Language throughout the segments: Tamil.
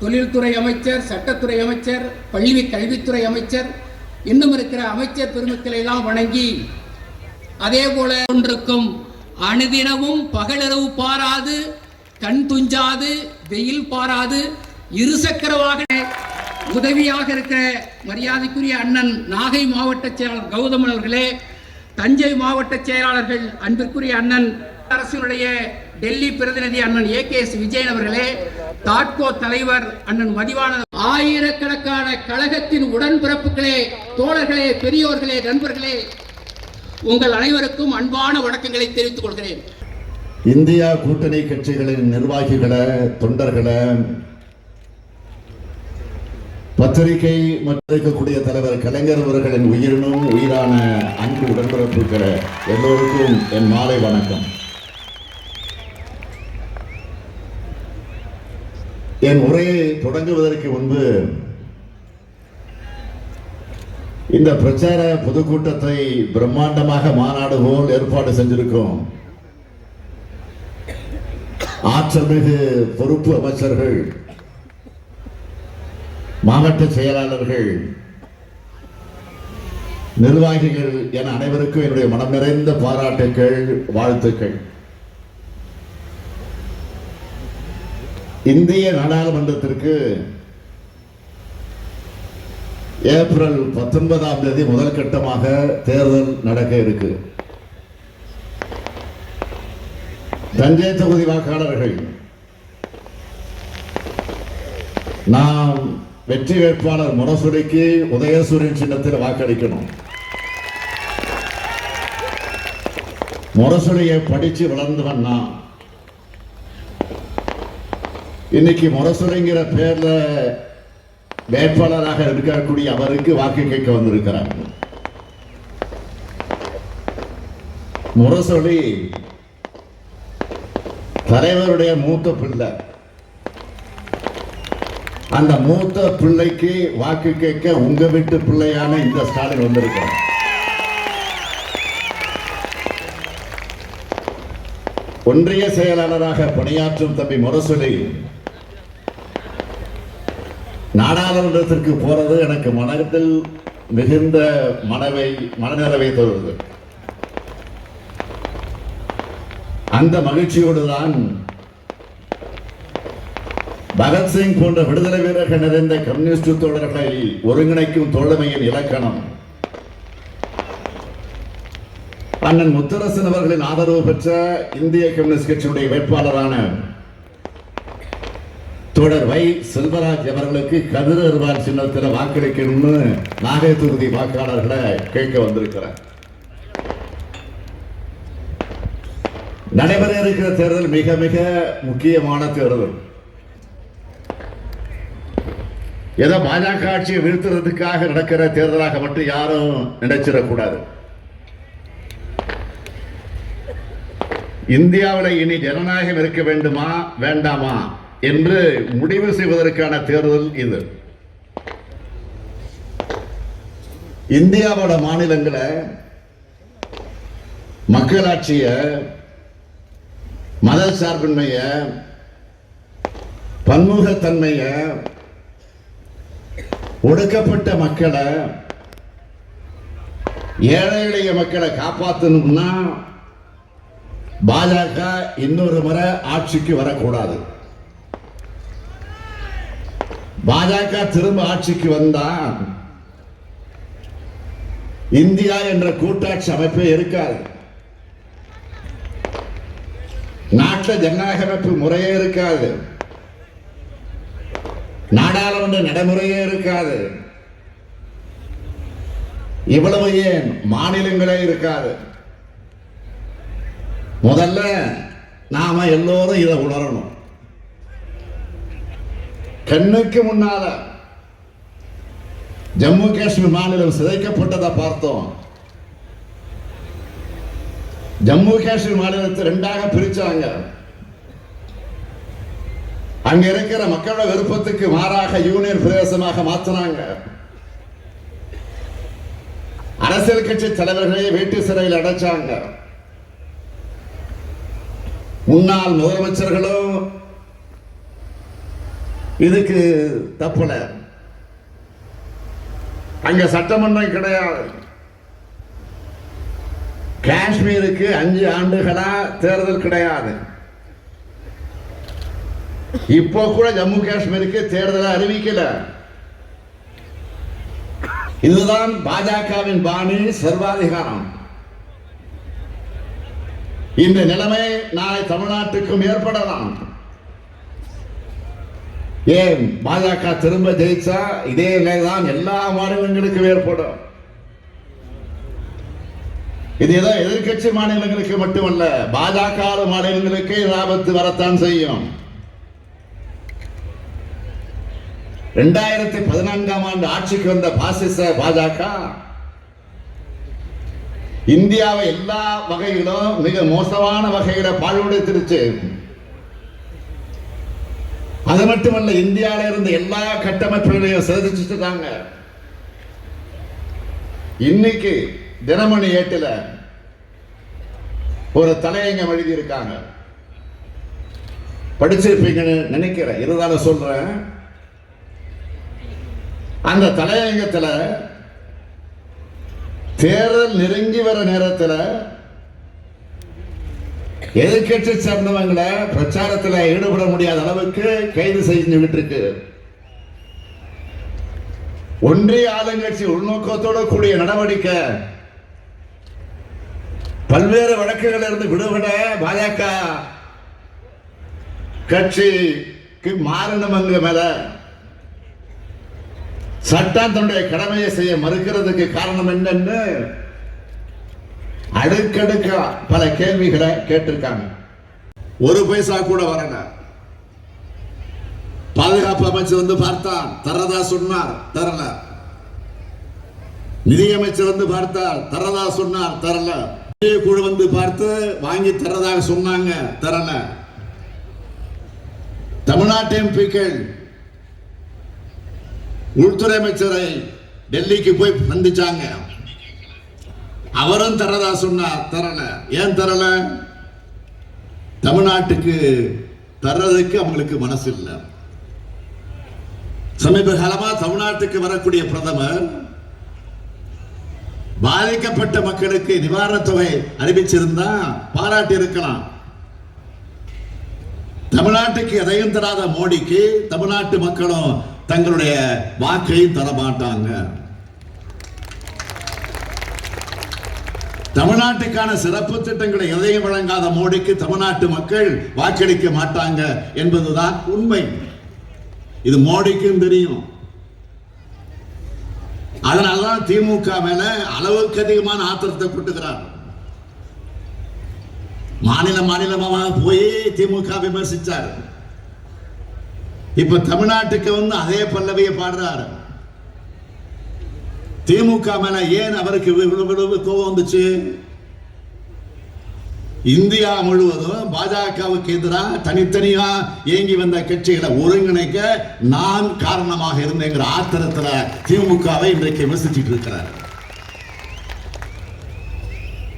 தொழில்துறை அமைச்சர், சட்டத்துறை அமைச்சர், பள்ளி கல்வித்துறை அமைச்சர், இன்னும் இருக்கிற அமைச்சர் பெருமக்களை எல்லாம் வணங்கி, அதே போல ஒன்றுக்கும் அனுதினமும் பகலிரவு பாராது, கண் துஞ்சாது, வெயில் பாராது, இருசக்கர வாகன உதவியாக இருக்கிற மரியாதைக்குரிய அண்ணன் நாகை மாவட்ட செயலாளர் கௌதமன் அவர்களே, தஞ்சை மாவட்ட செயலாளர்கள் அன்பிற்குரிய அண்ணன் அரசினுடைய டெல்லி பிரதிநிதி அண்ணன் AKS விஜயன் அவர்களே, தாட்கோ தலைவர் அண்ணன் மதிவான, ஆயிரக்கணக்கான கழகத்தின் உடன்பிறப்புகளே, தோழர்களே, பெரியோர்களே, நண்பர்களே, உங்கள் அனைவருக்கும் அன்பான வணக்கங்களை தெரிவித்துக் கொள்கிறேன். இந்தியா கூட்டணி கட்சிகளின் நிர்வாகிகளை, தொண்டர்களை, பத்திரிகை மற்றக்கூடிய தலைவர் கலைஞர் அவர்களின் உயிரினும் உயிரான அன்பு உடன்பிறப்புகளை எல்லோருக்கும் என் மாலை வணக்கம். என் உரையை தொடங்குவதற்கு முன்பு இந்த பிரச்சார பொதுக்கூட்டத்தை பிரம்மாண்டமாக மாநாடு போல் ஏற்பாடு செஞ்சிருக்கோம் ஆற்றல் மிகு பொறுப்பு அமைச்சர்கள், மாவட்ட செயலாளர்கள், நிர்வாகிகள் என அனைவருக்கும் என்னுடைய மனம் நிறைந்த பாராட்டுக்கள், வாழ்த்துக்கள். இந்திய நாடாளுமன்றத்திற்கு ஏப்ரல் 19ஆம் தேதி முதல் கட்டமாக தேர்தல் நடக்க இருக்கு. தஞ்சை தொகுதி வாக்காளர்கள் நாம் வெற்றி வேட்பாளர் முரசொலிக்கு உதயசூரியன் சின்னத்தில் வாக்களிக்கணும். முரசொலியை படிச்சு வளர்ந்தவன் நான். இன்னைக்கு முரசொலிங்கிற பேர்ல வேட்பாளராக இருக்கக்கூடிய அவருக்கு வாக்கு கேட்க வந்திருக்கிறார். முரசொலி தலைவருடைய மூத்த பிள்ளை. அந்த மூத்த பிள்ளைக்கு வாக்கு கேட்க உங்க வீட்டு பிள்ளையான இந்த ஸ்டாலின் வந்திருக்கிறார். ஒன்றிய செயலாளராக பணியாற்றும் தம்பி முரசொலி நாடாளுமன்றத்திற்கு போறது எனக்கு மனத்தில் மிகுந்த மனநிறைவை தருவது. அந்த மகிழ்ச்சியோடு தான் பகத்சிங் போன்ற விடுதலை வீரர்கள் நிறைந்த கம்யூனிஸ்ட் தோழர்களை ஒருங்கிணைக்கும் தோழமையின் இலக்கணம் அண்ணன் முத்தரசன் அவர்களின் ஆதரவு பெற்ற இந்திய கம்யூனிஸ்ட் கட்சியுடைய வேட்பாளரான தோழர் வை செல்வராஜ் அவர்களுக்கு கதிர் அருவாள் சின்னத்தில் வாக்களிக்கணும்னு நாகை தொகுதி வாக்காளர்களை கேட்க வந்திருக்கிறார். நடைபெற இருக்கிற தேர்தல் மிக மிக முக்கியமான தேர்தல். ஏதோ பாஜக ஆட்சியை வீழ்த்துறதுக்காக நடக்கிற தேர்தலாக மட்டும் யாரும் நினைச்சிடக்கூடாது. இந்தியாவில் இனி ஜனநாயகம் இருக்க வேண்டுமா வேண்டாமா என்று முடிவு செய்வதற்கான தேர்தல் இது. இந்தியாவோட மாநிலங்களை மக்களாட்சிய, மத சார்பின்மைய, பன்முகத்தன்மைய, ஒடுக்கப்பட்ட மக்களை, ஏழை எளிய மக்களை காப்பாற்றணும்னா பாஜக இன்னொரு முறை ஆட்சிக்கு வரக்கூடாது. பாஜக திரும்ப ஆட்சிக்கு வந்தா இந்தியா என்ற கூட்டாட்சி அமைப்பே இருக்காது. நாட்டில் ஜனநாயக அமைப்பு முறையே இருக்காது. நாடாளுமன்ற நடைமுறையே இருக்காது. இவ்வளவு ஏன் மாநிலங்களே இருக்காது. முதல்ல நாம எல்லோரும் இதை உணரணும். கண்ணுக்கு முன்னால ஜம்மு காஷ்மீர் மாநிலம் சிதைக்கப்பட்டதை பார்த்தோம். ஜம்மு காஷ்மீர் மாநிலத்தை ரெண்டாக பிரிச்சாங்க. அங்க இருக்கிற மக்களோட விருப்பத்துக்கு மாறாக யூனியன் பிரதேசமாக மாற்றினாங்க. அரசியல் கட்சி தலைவர்களே வீட்டு சிறையில் அடைச்சாங்க. முன்னாள் முதலமைச்சர்களும் இதுக்கு தப்புல. அங்க சட்டமன்றம் கிடையாது. காஷ்மீருக்கு 5 ஆண்டுகளா தேர்தல் கிடையாது. இப்போ கூட ஜம்மு காஷ்மீருக்கு தேர்தலை அறிவிக்கல. இதுதான் பாஜகவின் பாணி, சர்வாதிகாரம். இந்த நிலைமை நாளை தமிழ்நாட்டுக்கும் ஏற்படலாம். ஏன் பாஜக திரும்ப ஜெயிச்சா இதே நிலைதான் எல்லா மாநிலங்களுக்கும் ஏற்படும். இது ஏதோ எதிர்கட்சி மாநிலங்களுக்கு மட்டுமல்ல, பாஜக மாநிலங்களுக்கு ஆபத்து வரத்தான் செய்யும். 2014ஆம் ஆண்டு ஆட்சிக்கு வந்த பாசிச பாஜக இந்தியாவை எல்லா வகையிலும் மிக மோசமான வகையில பாழ்வடைத்திருச்சு. அது மட்டுமல்ல, இந்தியாவில் இருந்த எல்லா கட்டமைப்புகளையும் சேதிச்சுட்டாங்க. இன்னைக்கு தினமணி 8ல் ஒரு தலையங்கம் எழுதி இருக்காங்க, படிச்சிருப்பீங்கன்னு நினைக்கிறேன், இருந்தாலும் சொல்றேன். அந்த தலையங்கத்தில் தேர்தல் நெருங்கி வர நேரத்தில் எதிர்கட்சி சேர்ந்தவங்களை பிரச்சாரத்தில் ஈடுபட முடியாத அளவுக்கு கைது செய்து விட்டுருக்கு. ஒன்றிய ஆளுங்கட்சி உள்நோக்கத்தோடு கூடிய நடவடிக்கை, பல்வேறு வழக்குகளில் இருந்து விடுபட பாஜக கட்சிக்கு மாறணுமங்க மேல சட்டம் தன்னுடைய கடமையை செய்ய மறுக்கிறதுக்கு காரணம் என்னன்னு அடுக்கடுக்க பல கேள்விகளை கேட்டிருக்காங்க. ஒரு பைசா கூட வரல. பாதுகாப்பு அமைச்சர் வந்து பார்த்தார், தரதா சொன்னார், தரல. நிதியமைச்சர் வந்து பார்த்தார், தரதா சொன்னார், தரல. குழு வந்து பார்த்து வாங்கி தரதாக சொன்னாங்க, தரல. தமிழ்நாட்டு எம்பிக்கள் உள்துறை அமைச்சரை டெல்லிக்கு போய் சந்திச்சாங்க, அவரும் தரதா சொன்னார், தரல. ஏன் தரல? தமிழ்நாட்டுக்கு தர்றதுக்கு அவங்களுக்கு மனசு இல்லை. சமீப காலமா தமிழ்நாட்டுக்கு வரக்கூடிய பிரதமர் பாதிக்கப்பட்ட மக்களுக்கு நிவாரண தொகை அறிவிச்சிருந்தா பாராட்டி இருக்கலாம். தமிழ்நாட்டுக்கு எதையும் தராத மோடிக்கு தமிழ்நாட்டு மக்களும் தங்களுடைய வாக்கையும் தர மாட்டாங்க. தமிழ்நாட்டுக்கான சிறப்பு திட்டங்களை எதையும் வழங்காத மோடிக்கு தமிழ்நாட்டு மக்கள் வாக்களிக்க மாட்டாங்க என்பதுதான் உண்மை. இது மோடிக்கும் தெரியும். அதனால்தான் திமுக மேல அளவுக்கு அதிகமான ஆத்திரத்தை கொட்டுகிறார். மாநிலமாக போய் திமுக விமர்சிச்சார். இப்ப தமிழ்நாட்டுக்கு வந்து அதே பல்லவியை பாடுறாரு. திமுக மேல ஏன் அவருக்கு கோபம் வந்துச்சு? இந்தியா முழுவதும் பாஜகவுக்கு எதிராக தனித்தனியா இயங்கி வந்த கட்சிகளை ஒருங்கிணைக்க நான் காரணமாக இருந்தேங்கிற ஆத்திரத்துல திமுகவை இன்றைக்கு விமர்சிச்சுட்டு இருக்கிறார்.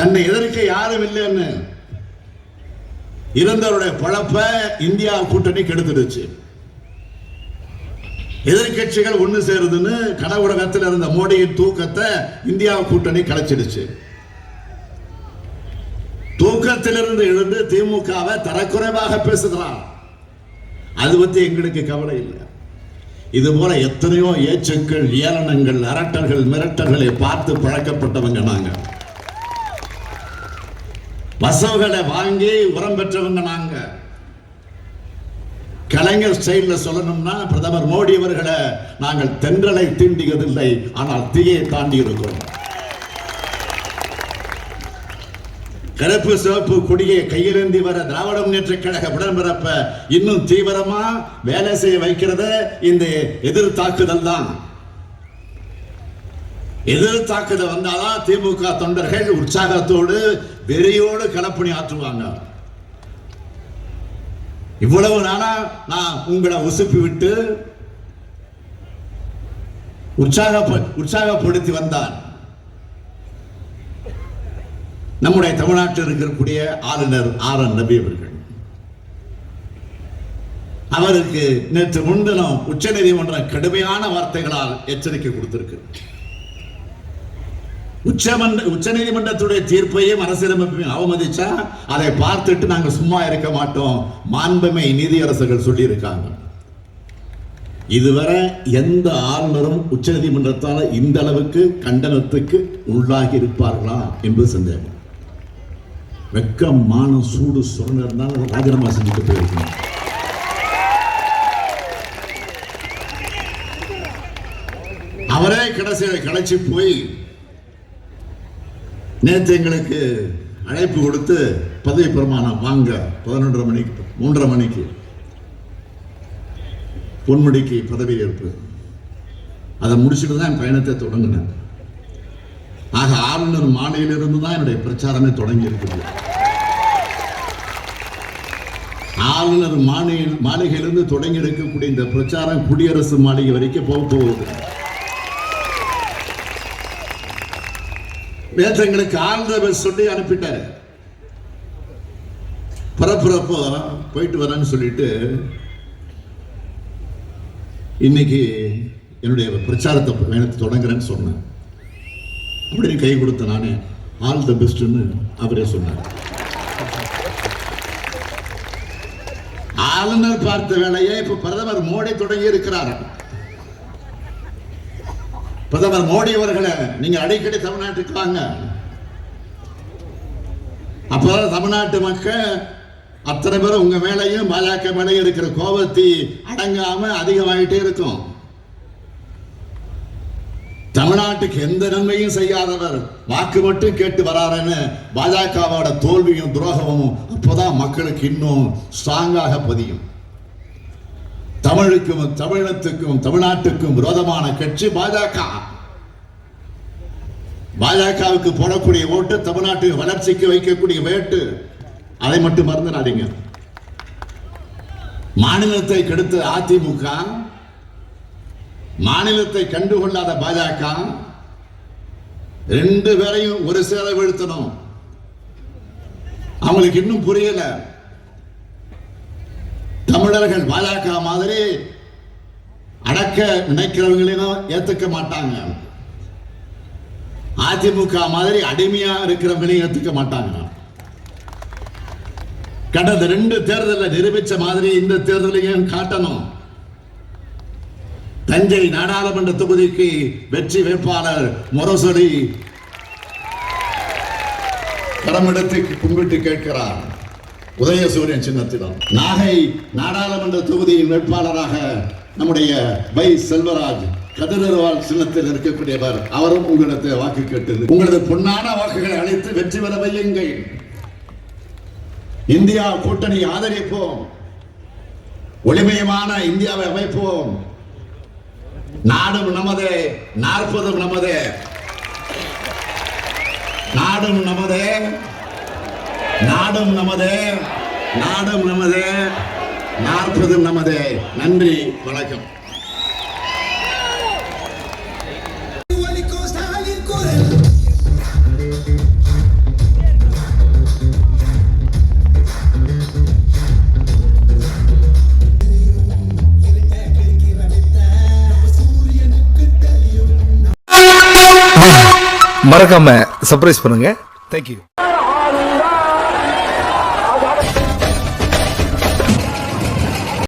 தன்னை எதிர்க்க யாரும் இல்லைன்னு இருந்தவருடைய பழப்ப இந்தியா கூட்டணி கெடுத்துடுச்சு. எதிர்கட்சிகள் ஒண்ணு சேருதுன்னு கடவுடகத்தில் இருந்த மோடியின் தூக்கத்தை இந்தியா கூட்டணி கலைச்சிடுச்சு. தூக்கத்திலிருந்து எழுந்து திமுகவை தரக்குறைவாக பேசுகிறார். அது பத்தி எங்களுக்கு கவலை இல்லை. இது போல எத்தனையோ ஏச்சுக்கள், ஏளனங்கள், அரட்டல்கள், மிரட்டல்களை பார்த்து பழக்கப்பட்டவங்க நாங்க. வசவுகளை வாங்கி உரம் பெற்றவங்க நாங்க. கலைஞர் ஸ்டைல்ல சொல்லணும்னா பிரதமர் மோடி அவர்களை நாங்கள் தென்றலை தீண்டியதில்லை, ஆனால் தீயை தாண்டி இருக்கிறோம். கருப்பு சிவப்பு கொடியை கையிலேந்தி வர திராவிட முன்னேற்ற கழக உடன்பிறப்ப இன்னும் தீவிரமா வேலை செய்ய வைக்கிறது இந்த எதிர் தாக்குதல் தான். எதிர் தாக்குதல் வந்தாதான் திமுக தொண்டர்கள் உற்சாகத்தோடு வெறியோடு களப்பணி ஆற்றுவாங்க. இவ்வளவு நாளா நான் உங்களை உசுப்பி விட்டு உற்சாகப்படுத்தி வந்தார் நம்முடைய தமிழ்நாட்டில் இருக்கக்கூடிய ஆளுநர் RN ரவி அவர்கள். அவருக்கு நேற்று முன்தினம் உச்ச நீதிமன்றம் கடுமையான வார்த்தைகளால் எச்சரிக்கை கொடுத்திருக்கு. உச்ச நீதிமன்றத்துடைய தீர்ப்பையும் அரசியலமைப்பையும் அவமதிச்சா அதை பார்த்துட்டு நாங்க சும்மா இருக்க மாட்டோம், மாண்புமை நீதியரசர்கள் சொல்லி இருக்காங்க. இதுவரை எந்த ஆளுநரும் உச்ச நீதிமன்றத்தால் இந்த அளவுக்கு கண்டனத்துக்கு உள்ளாகி இருப்பார்களா என்பது சந்தேகம். வெக்கம் மானம் சூடு சுரணம் இருந்தாலும் ராஜினாமா செஞ்சுட்டு போயிருக்கணும். அவரே கடைசியில் களைச்சு போய் நேற்று எங்களுக்கு அழைப்பு கொடுத்து பதவி பிரமாணம் வாங்க 11:30 மணிக்கு 3:30 மணிக்கு பொன்முடிக்கு பதவி ஏற்பு, அதை முடிச்சுட்டு தான் என் பயணத்தை தொடங்கினேன். ஆக ஆளுநர் மாலையிலிருந்து தான் என்னுடைய பிரச்சாரமே தொடங்கி இருக்குது. ஆளுநர் மாளிகையிலிருந்து தொடங்கி இருக்கக்கூடிய இந்த பிரச்சாரம் குடியரசு மாளிகை வரைக்கும் போகுது. நேற்று எங்களுக்கு ஆளுநர் சொல்லி அனுப்பிட்டாரு, பரப்புறப்போ போயிட்டு வரேன்னு சொல்லிட்டு இன்னைக்கு என்னுடைய பிரச்சாரத்தை பயணத்தை தொடங்குறேன்னு சொன்னேன். அப்படின்னு கை கொடுத்த நானே ஆல் தி பெஸ்ட்னு அவரே சொன்னார். ஆளுநர் பார்த்த வேலையை இப்ப பிரதமர் மோடி தொடங்கி இருக்கிறார். பிரதமர் மோடி அவர்களை நீங்க அடிக்கடி தமிழ்நாட்டுக்கு வாங்க, அப்பதான் தமிழ்நாட்டு மக்கள் அத்தனை பேரும் உங்க மேலையும் பாஜக மேலையும் இருக்கிற கோபத்தை அடங்காம அதிகமாயிட்டே இருக்கும். தமிழ்நாட்டுக்கு எந்த நன்மையும் செய்யாதவர் வாக்கு மட்டும் கேட்டு வராருன்னு பாஜகவோட தோல்வியும் துரோகமும் அப்போதான் மக்களுக்கு இன்னும் ஸ்ட்ராங்காக பதியும். தமிழுக்கும் தமிழத்துக்கும் தமிழ்நாட்டுக்கும் விரோதமான கட்சி பாஜக. பாஜகவுக்கு போடக்கூடிய ஓட்டு தமிழ்நாட்டின் வளர்ச்சிக்கு வைக்கக்கூடிய வேட்டு. அதை மட்டும் மறந்துடாதீங்க. மாநிலத்தை கெடுத்த அதிமுக, மாநிலத்தை கண்டுகொள்ளாத பாஜக, ரெண்டு பேரையும் ஒரு சேர வீழ்த்தணும். அவங்களுக்கு இன்னும் புரியல. தமிழர்கள் பாஜக மாதிரி அடக்க நினைக்கிறவங்களையும் ஏத்துக்க மாட்டாங்க, அதிமுக மாதிரி அடிமையா இருக்கிறவங்களையும் ஏத்துக்க மாட்டாங்க. கடந்த 2 தேர்தலில் நிரூபிச்ச மாதிரி இந்த தேர்தலையும் காட்டணும். தஞ்சை நாடாளுமன்ற தொகுதிக்கு வெற்றி வேட்பாளர் முரசொலி கடமெடுத்து கும்பிட்டு கேட்கிறார் உதயசூரியன் சின்னத்திடம். நாகை நாடாளுமன்ற தொகுதியின் வேட்பாளராக நம்முடைய வை செல்வராஜ் கதிரவால் சின்னத்தில் இருக்கக்கூடியவர். அவரும் உங்களிடத்தில் வாக்கு கேட்டது. உங்களது பொன்னான வாக்குகளை அளித்து வெற்றி பெற வையுங்கள். இந்தியா கூட்டணி ஆதரிப்போம், ஒளிமயமான இந்தியாவை அமைப்போம். நாடும் நமதே, 40 நமதே. நாடும் நமதே, நாடும் நமதே, நாடும் நமதே, 40 நமதே. நன்றி, வணக்கம். மறக்காம சர்ப்ரைஸ் பண்ணுங்க. தேங்க்யூ.